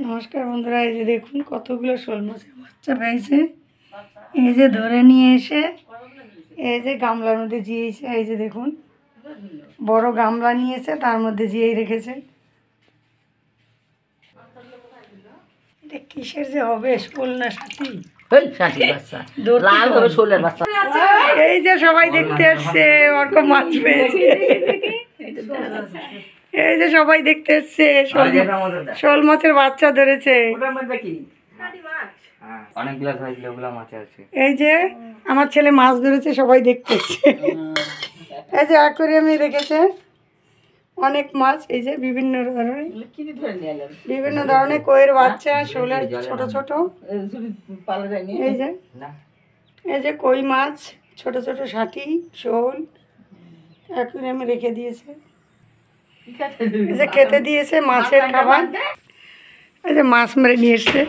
নমস্কার বন্ধুরা, এই যে দেখুন কতগুলো শোল মাছের বাচ্চা পেয়েছে। এই যে ধরে নিয়ে এসে এই যে গামলার মধ্যে জিয়েছে। এই যে দেখুন বড় গামলা নিয়েছে, তার মধ্যে জিয়েই রেখেছে। এটা কিসের যে হবে, শোল না সাথী? এই যে সবাই দেখতে আসছে, অর্ক মাছ পেয়েছে। এই যে সবাই দেখতে এসছে, শোল মাছের বাচ্চা ধরেছে। এই যে আমার ছেলে মাছ ধরেছে, সবাই দেখতে এসছে। এই যে অ্যাকোয়ারিয়ামে রেখেছে অনেক মাছ। এই যে বিভিন্ন ধরনের কইয়ের বাচ্চা, শোলের ছোট ছোট। এই যে কই মাছ, ছোট ছোট ষাটি শোল অ্যাকোয়ারিয়ামে রেখে দিয়েছে। এই যে খেতে দিয়েছে মাছের খাবার। এই যে মাছ মেরে নিয়ে এসছে।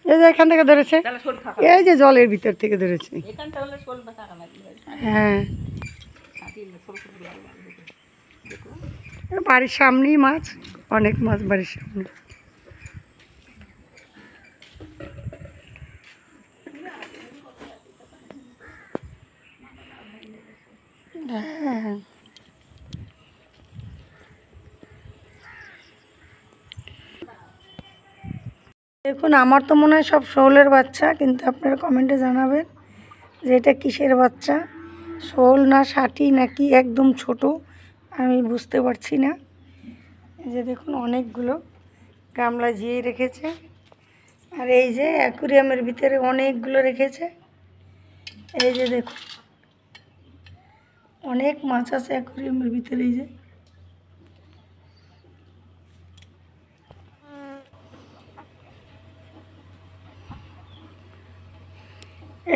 এই যে এখান থেকে ধরেছে, এই যে জলের ভিতর থেকে ধরেছে। হ্যাঁ, বাড়ির সামনেই মাছ, অনেক মাছ বাড়ির সামনে। হ্যাঁ, দেখুন আমার তো মনে হয় সব শোলের বাচ্চা, কিন্তু আপনারা কমেন্টে জানাবেন যে এটা কিসের বাচ্চা, শোল না ষাটি নাকি একদম ছোট, আমি বুঝতে পারছি না। এই যে দেখুন অনেকগুলো গামলা জিয়ে রেখেছে। আর এই যে অ্যাকুরিয়ামের ভিতরে অনেকগুলো রেখেছে। এই যে দেখুন অনেক মাছ আছে অ্যাকুরিয়ামের ভিতরে। এই যে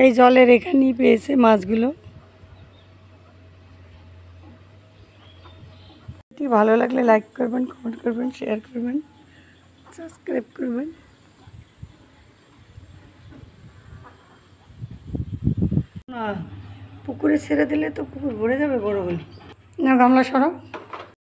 এই জলের এখানেই পেয়েছে মাছগুলো। ভালো লাগলে লাইক করবেন, কমেন্ট করবেন, শেয়ার করবেন, সাবস্ক্রাইব করবেন। না, পুকুরে ছেড়ে দিলে তো পুকুর ভরে যাবে বড় হলে। না গামলা সরাও।